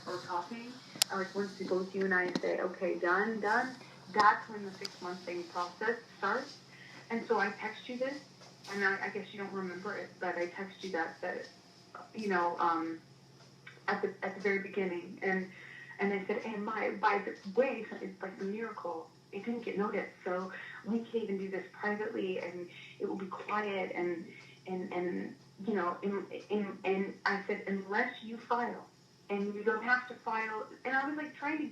or talking, and like once both you and I say, okay, done, that's when the 6-month thing process starts. And so I text you this, and I guess you don't remember it, but I text you that at the very beginning, and I said, and by the way, it's like a miracle. It didn't get noticed, so we can even do this privately, and it will be quiet, and you know, and I said, unless you file, and you don't have to file, and I was trying to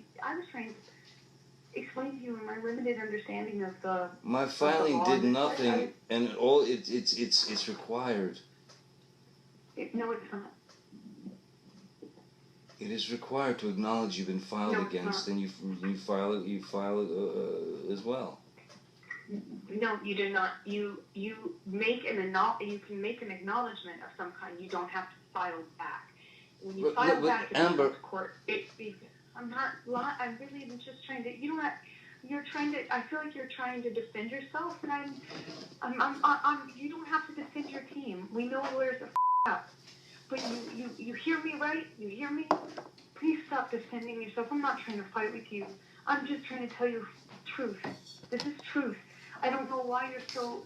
explain to you my limited understanding of the. My filing did nothing, and all it's required. No, it's not. It is required to acknowledge you've been filed against, and you file it as well. No, you do not. You make you can make an acknowledgement of some kind. You don't have to file back. When you file back Amber, to court, I'm really just trying to. You're trying to. I feel like you're trying to defend yourself, and I'm. You don't have to defend your team. We know lawyers are up. But you hear me, right? You hear me? Please stop defending yourself. I'm not trying to fight with you. I'm just trying to tell you truth. This is truth. I don't know why you're so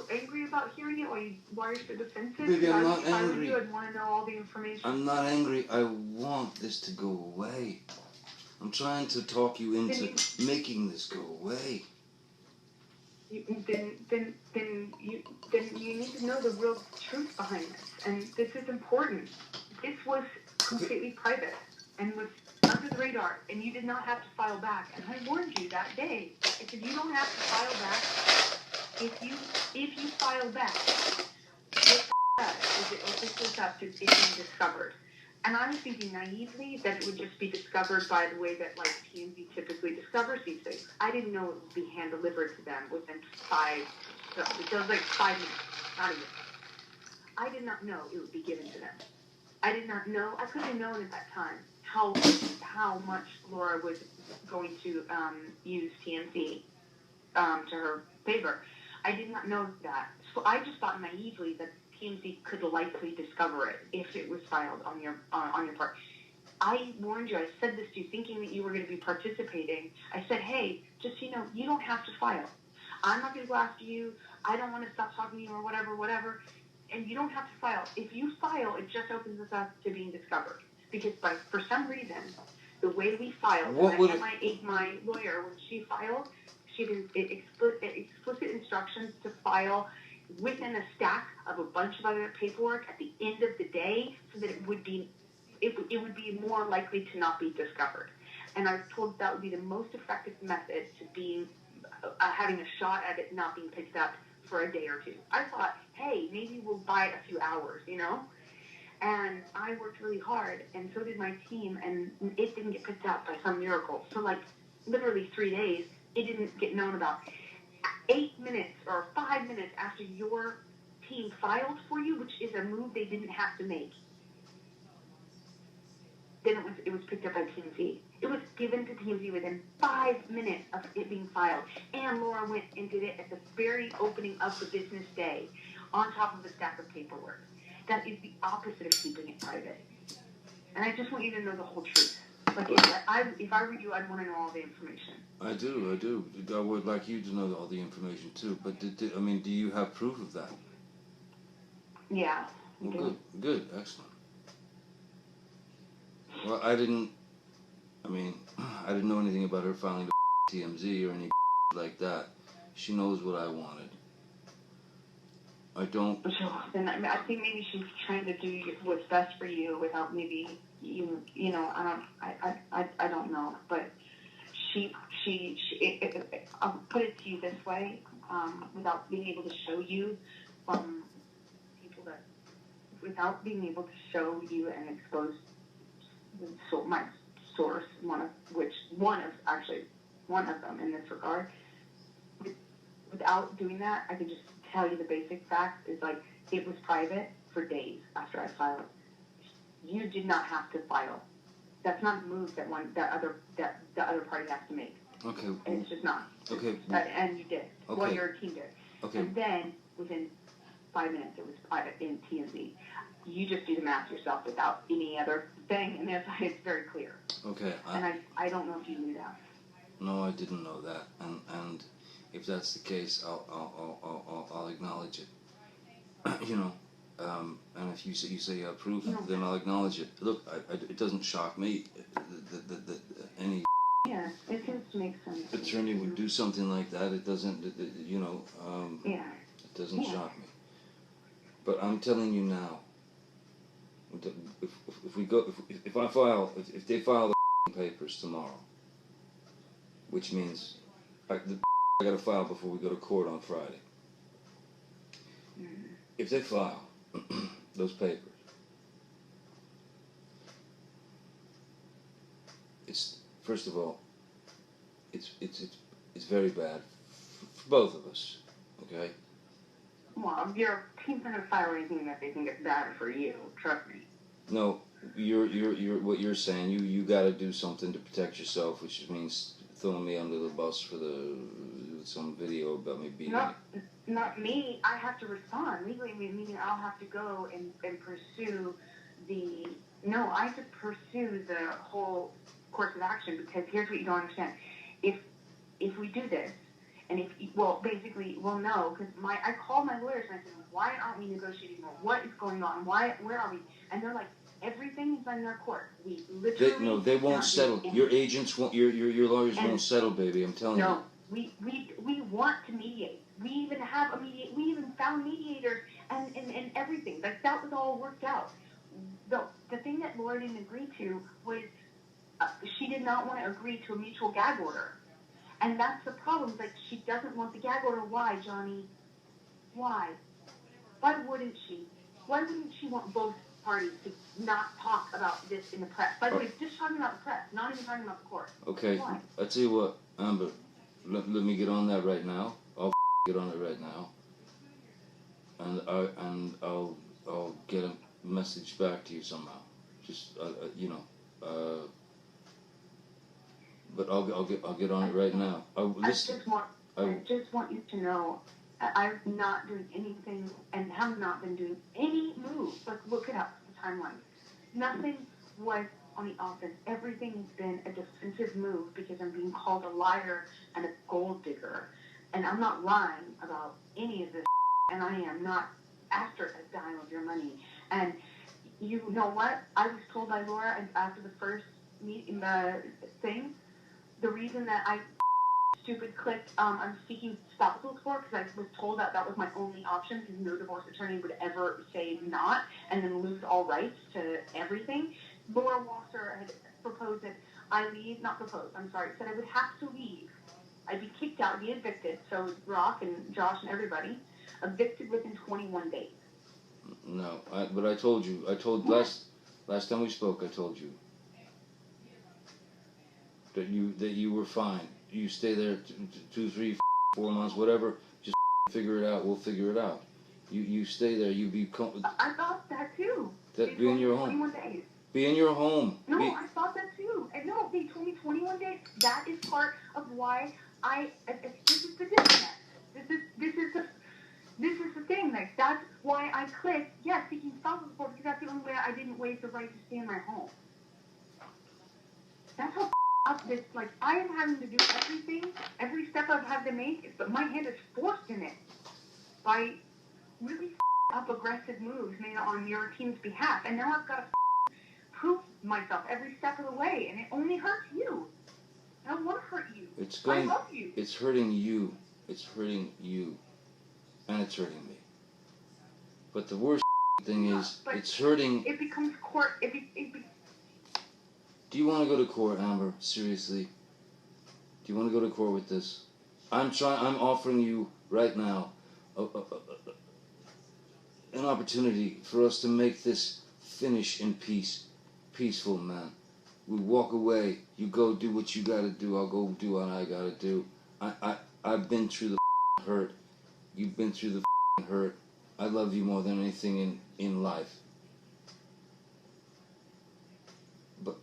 angry about hearing it. Why you're so defensive. Baby, I'm not angry. I'd want to know all the information. I'm not angry. I want this to go away. I'm trying to talk you into making this go away. Then you need to know the real truth behind this, and this is important. This was completely private and was under the radar, and you did not have to file back. And I warned you that day. I said you don't have to file back. If you file back, what is it opens up to it being discovered. And I was thinking naively that it would just be discovered by the way that TMZ typically discovers these things. I didn't know it would be hand delivered to them within 5 minutes, not even. I did not know it would be given to them. I did not know. I couldn't have known at that time how much Laura was going to use TMZ to her favor. I did not know that. So I just thought naively that TMZ could likely discover it if it was filed on your part. I warned you. I said this to you thinking that you were going to be participating. I said, hey, just so you know, you don't have to file. I'm not going to go after you. I don't want to stop talking to you or whatever. And you don't have to file. If you file, it just opens us up to being discovered. Because for some reason, the way we filed, my lawyer, when she filed, she did explicit instructions to file within a stack of a bunch of other paperwork at the end of the day, so that it would be more likely to not be discovered. And I was told that would be the most effective method to being having a shot at it not being picked up for a day or two. I thought, hey, maybe we'll buy a few hours, you know? And I worked really hard, and so did my team, and it didn't get picked up by some miracle. So literally 3 days, it didn't get known about. 8 minutes or 5 minutes after your team filed for you, which is a move they didn't have to make, then it was picked up by TMZ. It was given to TMZ within 5 minutes of it being filed. And Laura went and did it at the very opening of the business day on top of a stack of paperwork. That is the opposite of keeping it private. And I just want you to know the whole truth. If I were you, I'd want to know all the information. I do. I would like you to know all the information too. But do you have proof of that? Yeah. Well, good, excellent. Well, I didn't know anything about her filing to TMZ or any like that. She knows what I wanted. I don't. Then I think maybe she's trying to do what's best for you without maybe I don't know, but I'll put it to you this way, without being able to show you without being able to show you and expose my source, one of them in this regard. Without doing that, I can just tell you the basic fact is it was private for days after I filed. You did not have to file. That's not a move that the other party has to make. Okay. And it's just not. Okay. And you did. Okay. Well, your team did. Okay. And then within 5 minutes, it was private in TMZ. You just do the math yourself without any other thing, and that's why it's very clear. Okay. And I don't know if you knew that. No, I didn't know that, and if that's the case, I'll acknowledge it. You know, and if you say you have proof, then I'll acknowledge it. Look, it doesn't shock me that any it seems to make sense. attorney would do something like that. It doesn't, you know, it doesn't shock me. But I'm telling you now, if they file the papers tomorrow, which means I got to file before we go to court on Friday. If they file those papers, it's, first of all, it's very bad for both of us. Okay. Well, your team's not gonna file anything that they think is bad for you. Trust me. No, you're what you're saying. You got to do something to protect yourself, which means throwing me under the bus for some video about me beating. Not me. I have to respond legally. Meaning I'll have to go and pursue the. No, I have to pursue the whole course of action, because here's what you don't understand. If we do this, and basically, no, because I called my lawyers and I said, why aren't we negotiating more? What is going on? Where are we? And they're like, everything is in their court. We literally. They won't settle. Your agents won't. Your lawyers won't settle, baby. I'm telling you. No, we want to mediate. We even have a mediate. We even found mediators and everything. Like, that was all worked out. The thing that Laura didn't agree to was she did not want to agree to a mutual gag order. And that's the problem. Like, she doesn't want the gag order. Why, Johnny? Why? Why wouldn't she? Why wouldn't she want both parties to not talk about this in the press? By the way, just talking about the press, not even talking about the court. Okay. Why? I'll tell you what, Amber, let me get on that right now. I'll get on it right now. And I'll get a message back to you somehow. Just, but I'll get on it right now. I just want you to know, I've not done anything and have not been doing any moves. Like, look it up, the timeline. Nothing was on the offense. Everything has been a defensive move because I'm being called a liar and a gold digger. And I'm not lying about any of this, and I am not after a dime of your money. And you know what? I was told by Laura after the first thing, the reason that I stupid clicked I'm seeking spousal support, because I was told that was my only option, because no divorce attorney would ever say not and then lose all rights to everything. Laura Wasser had proposed that I leave, not proposed, I'm sorry, said I would have to leave. I'd be kicked out, be evicted, so Rock and Josh and everybody, evicted within 21 days. No, but I told you, last time we spoke, I told you that you were fine. You stay there 2, 3, 4 months, whatever. Just figure it out. We'll figure it out. You stay there. You be. I thought that too. Be in your home. 21 days. Be in your home. No, I thought that too. And no, they told me 21 days. That is part of why this is the disconnect. This is the thing. Like, that's why I clicked yes, seeking spousal support, because that's the only way I didn't waive the right to stay in my home. That's how up this, like, I am having to do everything, every step I've had to make, but my hand is forced in it by really up aggressive moves made on your team's behalf. And now I've got to prove myself every step of the way, and it only hurts you. I don't want to hurt you. I love you. It's hurting you. It's hurting you. And it's hurting me. But the worst thing is, it's hurting. It becomes court. Do you want to go to court, Amber? Seriously? Do you want to go to court with this? I'm offering you right now an opportunity for us to make this finish in peace. Peaceful, man. We walk away. You go do what you gotta do. I'll go do what I gotta do. I've been through the hurt. You've been through the hurt. I love you more than anything in life. But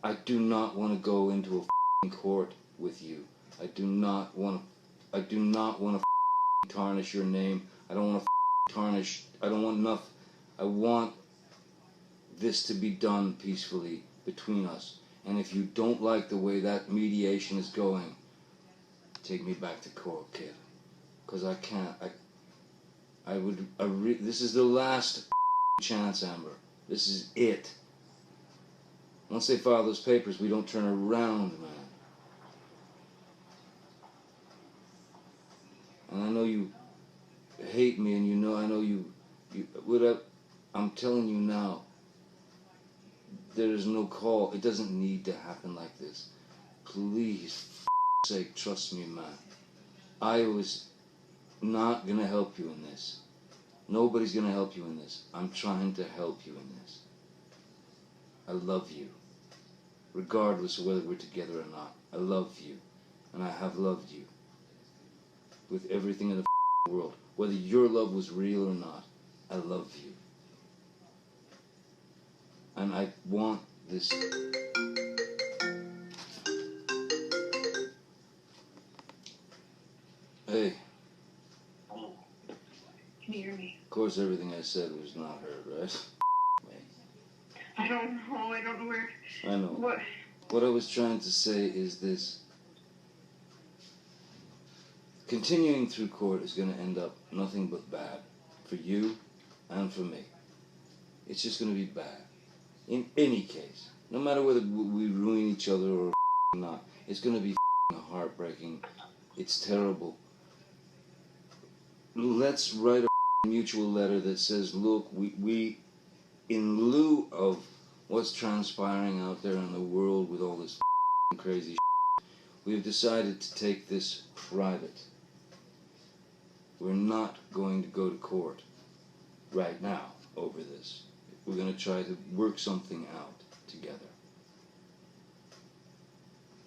I do not want to go into a court with you. I do not want to tarnish your name. I don't want to tarnish. I don't want I want this to be done peacefully between us. And if you don't like the way that mediation is going, take me back to court, kid. Because I can't. This is the last chance, Amber. This is it. Once they file those papers, we don't turn around, man. And I know you hate me, and I know you I'm telling you now, there is no call. It doesn't need to happen like this. Please, for sake, trust me, man. I was not going to help you in this. Nobody's going to help you in this. I'm trying to help you in this. I love you. Regardless of whether we're together or not. I love you. And I have loved you. With everything in the world. Whether your love was real or not. I love you. And I want this. Hey. Can you hear me? Of course, everything I said was not heard, right? I don't know where. I know. What I was trying to say is this. Continuing through court is going to end up nothing but bad. For you and for me. It's just going to be bad. In any case. No matter whether we ruin each other or not. It's going to be heartbreaking. It's terrible. Let's write a mutual letter that says, look, we in lieu of what's transpiring out there in the world with all this crazy we have decided to take this private. We're not going to go to court right now over this. We're going to try to work something out together.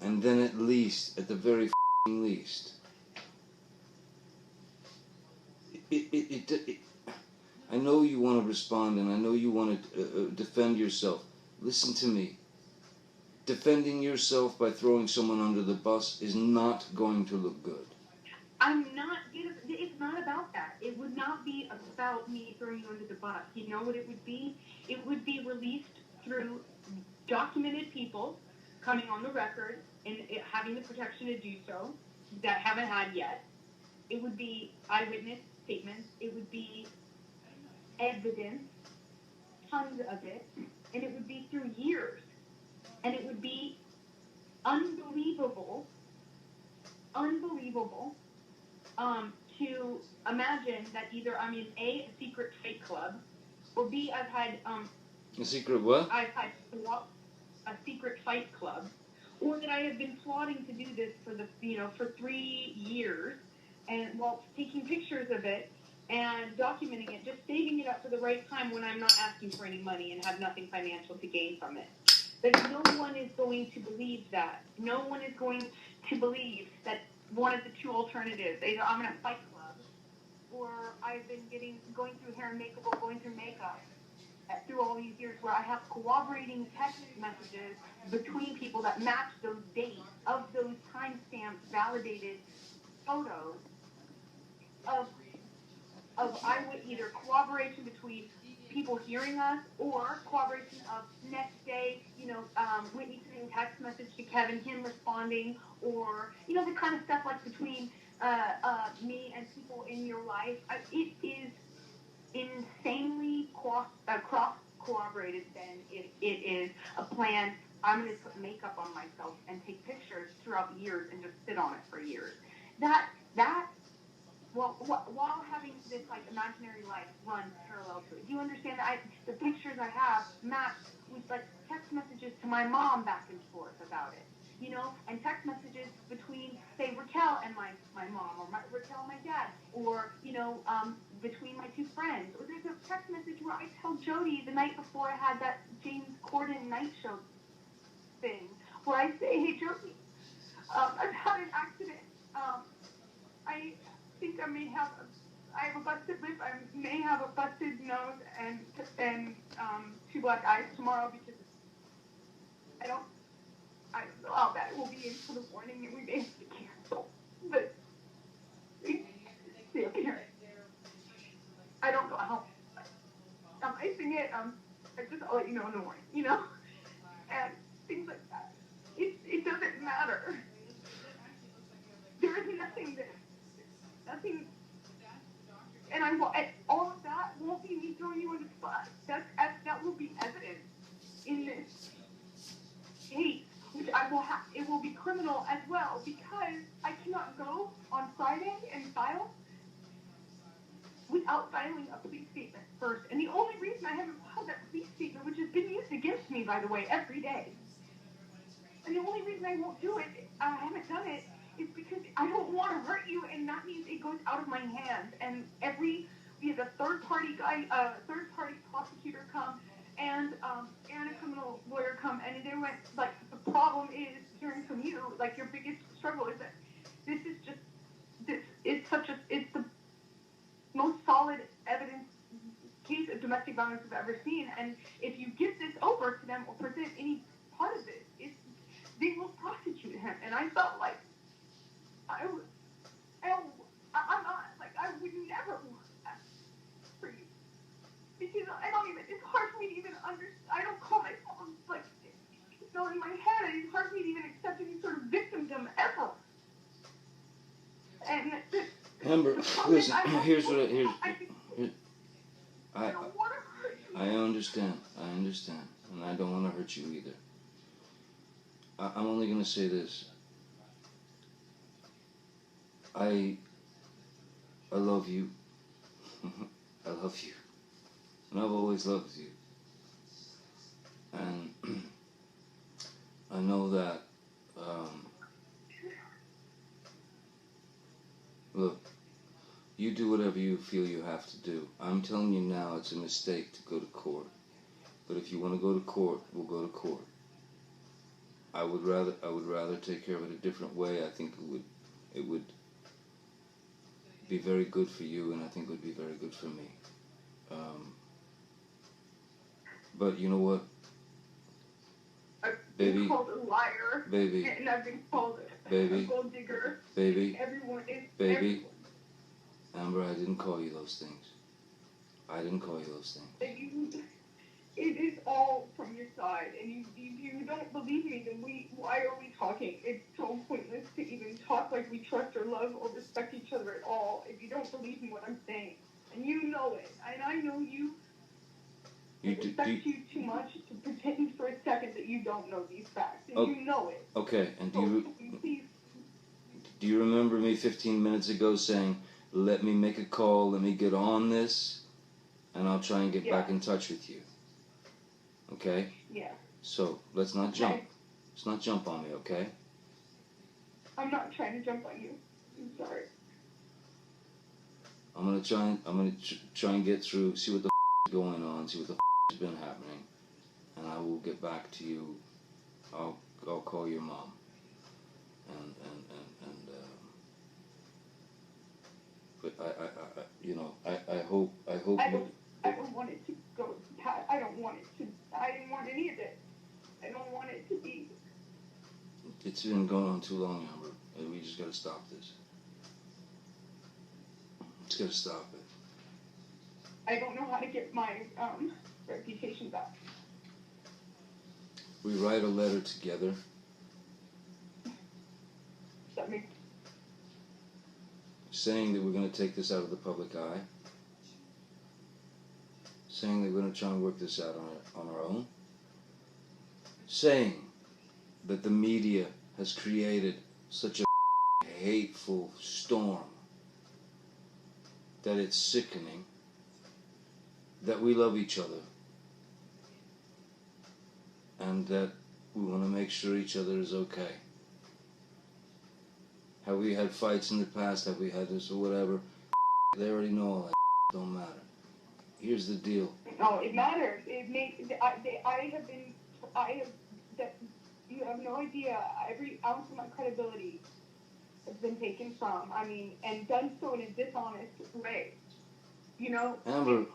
And then at least, at the very least, I know you want to respond and I know you want to defend yourself. Listen to me. Defending yourself by throwing someone under the bus is not going to look good. It's not about that. It would not be about me throwing you under the bus. You know what it would be? It would be released through documented people coming on the record and having the protection to do so that haven't had yet. It would be eyewitness statements. It would be evidence, tons of it, and it would be through years. And it would be unbelievable, to imagine that either I'm in a secret fake club, or B, I've had a secret what? I've had a secret fight club, or that I have been plotting to do this for 3 years, and while taking pictures of it and documenting it, just saving it up for the right time when I'm not asking for any money and have nothing financial to gain from it. But no one is going to believe that. No one is going to believe that one of the two alternatives, either I'm in a fight club, or I've been going through hair and makeup, or going through makeup through all these years, where I have corroborating text messages between people that match those dates of those timestamp validated photos of either corroboration between people hearing us, or corroboration of next day, Whitney sending text message to Kevin, him responding, or, the kind of stuff like between me and people in your life. It is insanely cross-corroborated then if it is a plan. I'm going to put makeup on myself and take pictures throughout years and just sit on it for years. While having this imaginary life run parallel to it. Do you understand that the pictures I have match with text messages to my mom back and forth about it, and text messages between, say, Raquel and my mom, or Raquel and my dad, or between my two friends. Or there's a text message where I tell Jody the night before I had that James Corden night show thing, where I say, hey Jody, I've had an accident. I think I have a busted lip, I may have a busted nose, and 2 black eyes tomorrow, because I don't know how bad it will be until the morning, and we may have to cancel. But the appearance, I don't know how. I annoying, you know? And things like that. It doesn't matter. There is nothing, and all of that won't be me throwing you under the bus. That will be evidence in this case, which it will be criminal as well, because I cannot go on Friday and file without filing a police statement first. And the only reason I haven't filed that police statement, which has been used against me, by the way, every day, and the only reason I won't do it, I haven't done it, is because I don't want to hurt you, and that means it goes out of my hands. And we had a third-party prosecutor come, and a criminal lawyer come, and they went, like, the problem is, hearing from you, like, your biggest struggle is that it's the most solid evidence case of domestic violence I've ever seen, and if you give this over to them or present any part of this, they will prosecute him. And I felt like I'm not, like, I would never want that for you. Because it's hard for me to even understand. I don't call myself, like, in my head, it's hard for me to even accept any sort of victimdom ever. And Amber, listen, here's what I don't want to hurt you. I understand, and I don't want to hurt you either. I'm only going to say this. I love you. I love you. And I've always loved you. And I know that, look, you do whatever you feel you have to do. I'm telling you now, it's a mistake to go to court. But if you want to go to court, we'll go to court. I would rather take care of it a different way. I think it would be very good for you, and I think it would be very good for me. But you know what, I've baby, been called a liar, baby, and I've been called a gold digger. baby, Everyone is baby. Amber, I didn't call you those things. I didn't call you those things. It is all from your side, and if you don't believe me, then why are we talking? It's so pointless to even talk like we trust or love or respect each other at all if you don't believe in what I'm saying. And you know it, and I know you respect you too much to pretend for a second that you don't know these facts, and you know it. Okay, and So, do you remember me 15 minutes ago saying, let me make a call, let me get on this, and I'll try and get back in touch with you? Okay? Yeah. So, let's not jump. Let's not jump on me, okay? I'm not trying to jump on you. I'm sorry. I'm gonna try and get through, see what the is going on, see what the has been happening, and I will get back to you. I'll call your mom, and but I hope. I don't want it to go. I don't want it to. I didn't want any of it. I don't want it to be. It's been going on too long, Amber. And we just gotta stop this. Just gotta stop it. I don't know how to get my reputation back. We write a letter together. That makes. Saying that we're going to take this out of the public eye. Saying that we're going to try and work this out on our own. Saying that the media has created such a hateful storm that it's sickening. That we love each other. And that we want to make sure each other is okay. Have we had fights in the past? Have we had this or whatever? They already know all that. Don't matter. Here's the deal. No, it matters. It makes. You have no idea. Every ounce of my credibility has been taken from. I mean, and done so in a dishonest way. You know. Amber,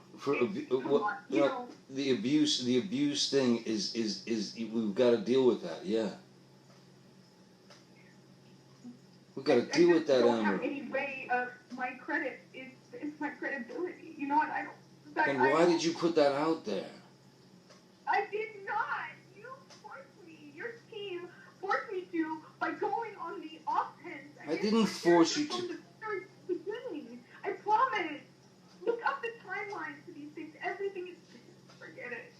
the abuse thing is we've got to deal with that. Yeah. We've got to deal with that, Amber. I don't have any way of my credit. It's my credibility. You know what? Then why did you put that out there? I didn't. I didn't force you From to. the very beginning. I promise. Look up the timelines to these things. Everything is. Forget it.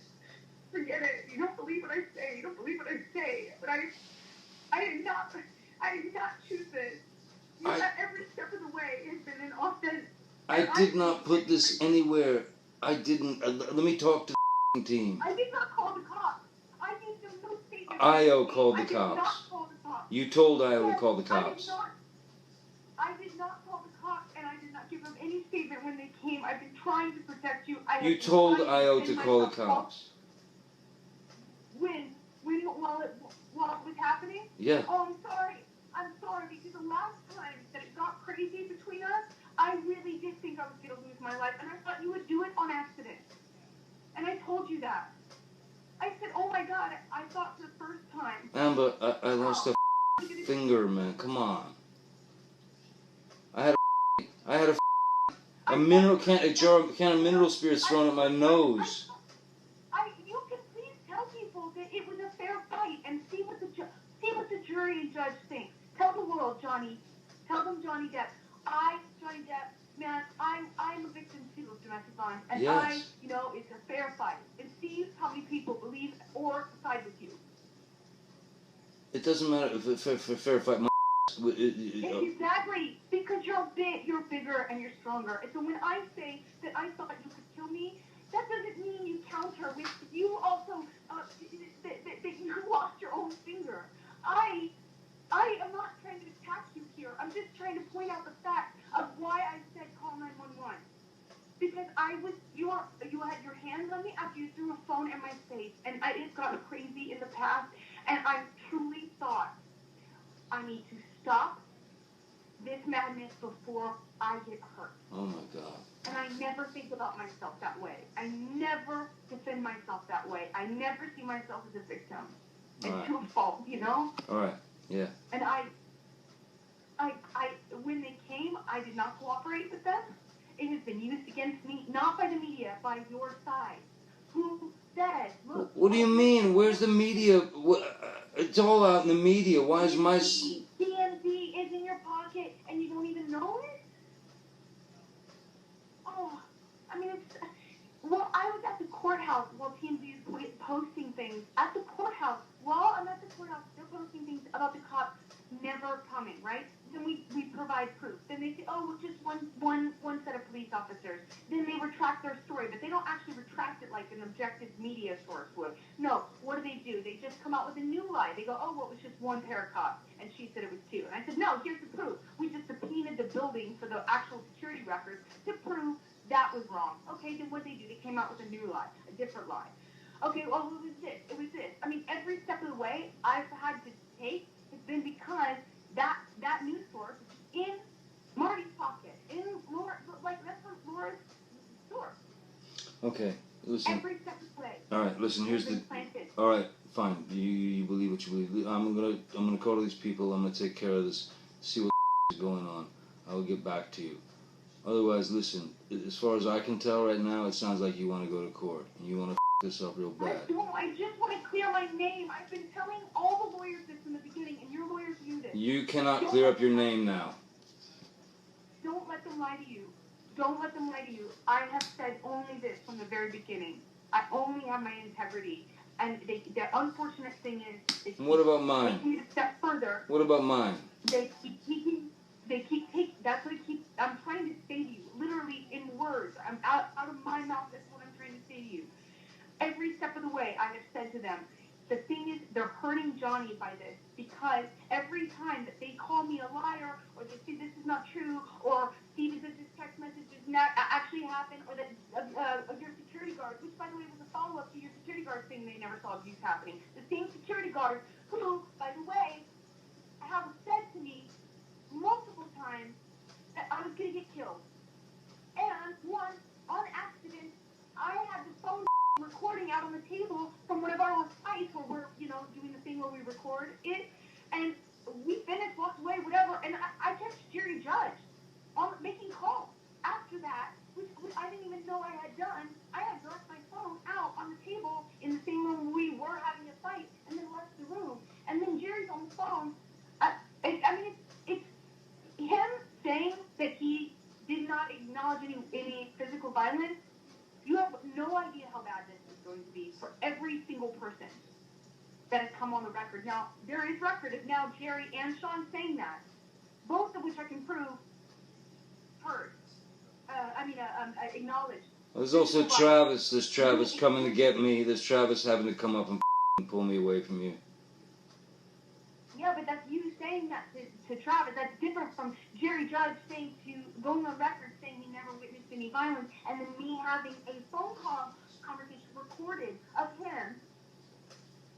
Forget it. You don't believe what I say. You don't believe what I say. But I did not choose this. Every step of the way has been an offense. I did not put this anywhere. I didn't. Let me talk to the team. I did not call the cops. I gave them no statement. Io called the I did not cops. call the cops. You told Io to Yes, call the cops. I did not call the cops, and I did not give them any statement when they came. I've been trying to protect you. You told Io to call the cops. When while it was happening? Yeah. Oh, I'm sorry, because the last time that it got crazy between us, I really did think I was going to lose my life, and I thought you would do it on accident. And I told you that. I said, oh my God, I thought for the first time. Amber, I lost a finger, man. Come on. I had a mineral can of mineral spirits thrown at my nose. You can please tell people that it was a fair fight and see what the jury and judge think. Tell the world, Johnny. Tell them, Johnny Depp. Johnny Depp, man, I'm a victim too of domestic violence, and yes. it's a fair fight. And see how many people believe or side with you. It doesn't matter if it's a fair fight. Exactly, because you're bigger and you're stronger. And so when I say that I thought you could kill me, that doesn't mean you counter with you also that you lost your own finger. I am not trying to attack you here. I'm just trying to point out the fact of why I said call 911. Because you had your hands on me after you threw a phone in my face, and it's gotten crazy in the past, and I truly thought I need to stop this madness before I get hurt. Oh my God. And I never think about myself that way. I never defend myself that way. I never see myself as a victim and to a fault, All right. Yeah. And when they came, I did not cooperate with them. It has been used against me, not by the media, by your side. Who said, look... What do you mean? Where's the media? It's all out in the media. Why is my... TMZ is in your pocket and you don't even know it? Oh, I mean, I was at the courthouse while TMZ is posting things. At the courthouse, while I'm at the courthouse, they're posting things about the cops never coming, right? Then we provide proof. Then they say, oh, it's just one set of police officers. Then they retract their story, but they don't actually retract it like an objective media source would. No, what do? They just come out with a new lie. They go, oh, well, it was just one pair of cops, and she said it was two. And I said, no, here's the proof. We just subpoenaed the building for the actual security records to prove that was wrong. Okay, then what do? They came out with a new lie, a different lie. Okay, well, it was this. It was this. I mean, every step of the way I've had to take has been because that news source is in Marty's pocket, in Laura, that's from Laura's source. Okay, listen. Every step of the way. All right, listen. Here's the. All right, fine. You believe what you believe. I'm gonna call to these people. I'm gonna take care of this. See what is going on. I will get back to you. Otherwise, listen. As far as I can tell right now, it sounds like you want to go to court and you want to this up real bad. I just want to clear my name. I've been telling all the lawyers this in the beginning, and your lawyers knew this. You cannot clear up your name now. Don't let them lie to you. Don't let them lie to you. I have said only this from the very beginning. I only have my integrity. And the unfortunate thing is... What about mine? Taking it a step further. What about mine? They keep taking... That's what I'm trying to say to you. Literally in words. I'm out of my mouth. That's what I'm trying to say to you. Every step of the way, I have said to them, the thing is, they're hurting Johnny by this, because every time that they call me a liar, or they say this is not true, or Steve says this text message does not actually happen, or that your security guard, which by the way was a follow-up to your security guard thing they never saw abuse happening, the same security guard who, by the way, have said to me multiple times that I was going to get killed. And once, on accident, I had the phone recording out on the table from one of our fights where we're, doing the thing where we record it, and we finished, walked away, whatever, and I kept Jerry Judge on making calls. After that, which I didn't even know I had done, I had left my phone out on the table in the same room we were having a fight, and then left the room. And then Jerry's on the phone. physical violence, you have no idea how bad this is going to be for every single person that has come on the record. Now, there is record of now Jerry and Sean saying that, both of which I can prove heard. Acknowledged. There's also Travis. There's Travis coming to get me. There's Travis having to come up and pull me away from you. Yeah, but that's you saying that to Travis. That's different from Jerry Judge saying going on record saying he never witnessed any violence, and then me having a phone call conversation recorded of him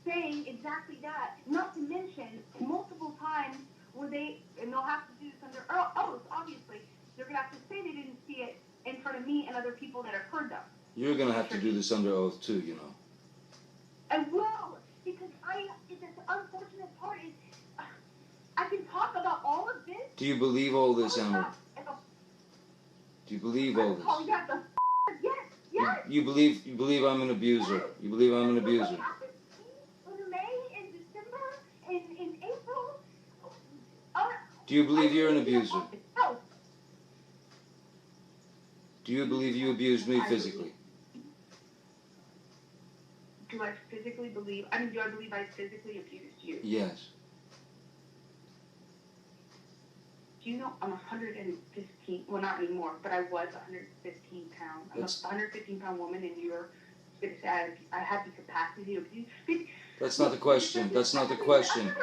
saying exactly that. Not to mention multiple times where and they'll have to do this under oath, obviously. They're going to have to say they didn't see it in front of me and other people that have heard them. You're going to have to do this under oath too, you know. I will, because the unfortunate part is, I can talk about all of this. Do you believe all this, Amber? Do you believe all this? Yes. You believe I'm an abuser. Yes. You believe I'm an abuser. What happened in May, in December, in April? Do you believe you're an abuser? Do you believe you abused me physically? Do I physically believe? do I believe I physically abused you? Yes. Do you know I'm 115? Well, not anymore, but I was 115 pounds. I'm a 115-pound woman, and I have the capacity to abuse. That's not the question. That's not the question. Have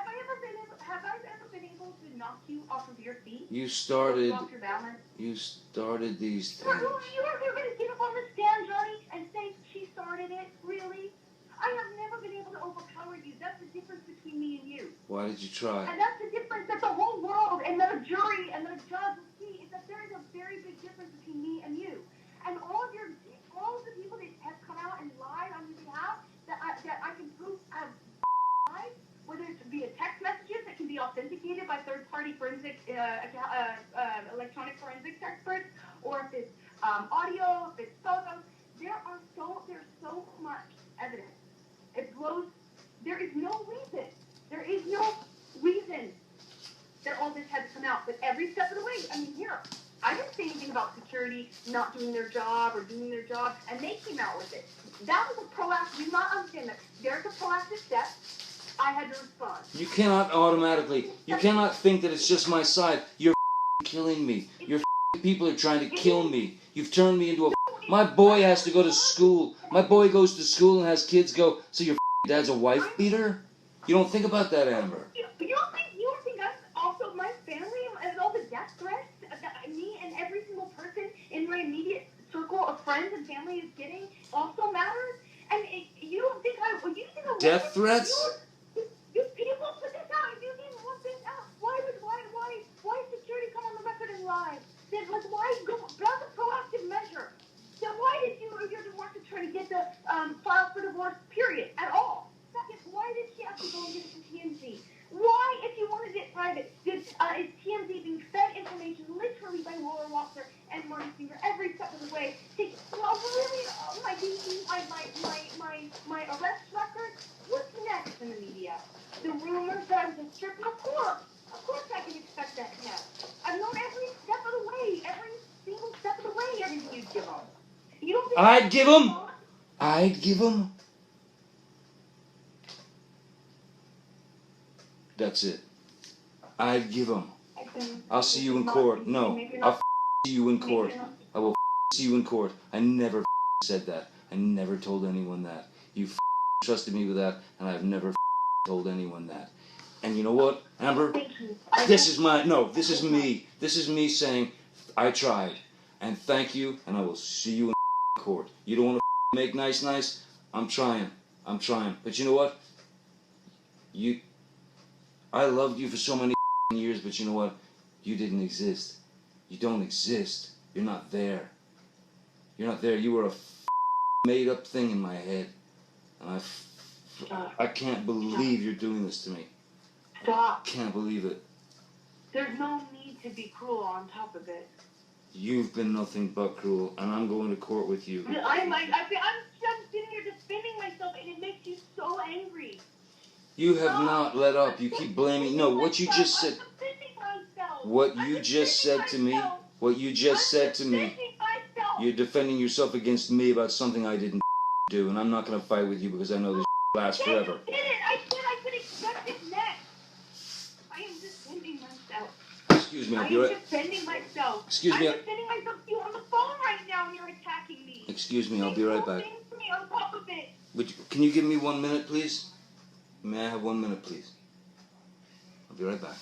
I ever been able to knock you off of your feet? You started. Off your balance? You started these things. You're going to get up on the stand, Johnny, and say she started it? Really? I have never been able to overpower you. That's the difference between me and you. Why did you try? And that's the difference that the whole world and the jury and the judge will see, is that there is a very big difference between me and you. And all of the people that have come out and lied on your behalf, that I can prove have lied, whether it's via text messages that can be authenticated by third-party forensic, electronic forensics experts, or if it's audio, if it's photos, there's so much evidence. It blows. There is no reason that all this had to come out. But every step of the way, I didn't say anything about security not doing their job or doing their job, and they came out with it. That was a proactive. You not understand that. There's a proactive step. I had to respond. You cannot automatically. You cannot think that it's just my side. You're killing me. Your people are trying to kill me. You've turned me into a. My boy has to go to school. My boy goes to school and has kids go. So your dad's a wife beater? You don't think about that, Amber. You don't think I'm also my family and all the death threats that me and every single person in my immediate circle of friends and family is getting also matters? And you don't think I death threats? You people put this out. You didn't want this out. Why security come on the record and lie? Then why go? That's a proactive measure. Then why did you divorce attorney get the file for divorce period at all? Second, why did she have to go and get it from TMZ? Why, if you wanted it private, is TMZ being fed information literally by Laura Walker and Marty Singer every step of the way? My arrest record? What's next in the media? The rumors that I was a stripper? Of course I can expect that next. I've known every step of the way, every single step of the way, everything you'd give them. You don't think I'd give them. That's it. I'd give them. I'll see you in court. No, I'll see you in court. I will see you in court. I never said that. I never told anyone that. You trusted me with that, and I've never told anyone that. And you know what, Amber? This is me. This is me saying, I tried. And thank you, and I will see you in court. You don't want to make nice? I'm trying. But you know what? I loved you for so many years, but you know what? You didn't exist. You don't exist. You're not there. You were a made-up thing in my head. And I can't believe you're doing this to me. Stop. Can't believe it. There's no need to be cruel on top of it. You've been nothing but cruel, and I'm going to court with you. I'm sitting here defending myself, and it makes you so angry. You have not let up. You keep blaming. No, what you just said. What you just said to me. You're defending yourself against me about something I didn't do, and I'm not going to fight with you because I know this lasts forever. You did it! I said I could accept it next. I am defending myself. Excuse me, I I'll be am right... defending myself. Excuse me, I'm defending myself to you on the phone right now and you're attacking me. Excuse me, I'll be right back. Things to me on top of it. Can you give me 1 minute, please? May I have 1 minute, please? I'll be right back.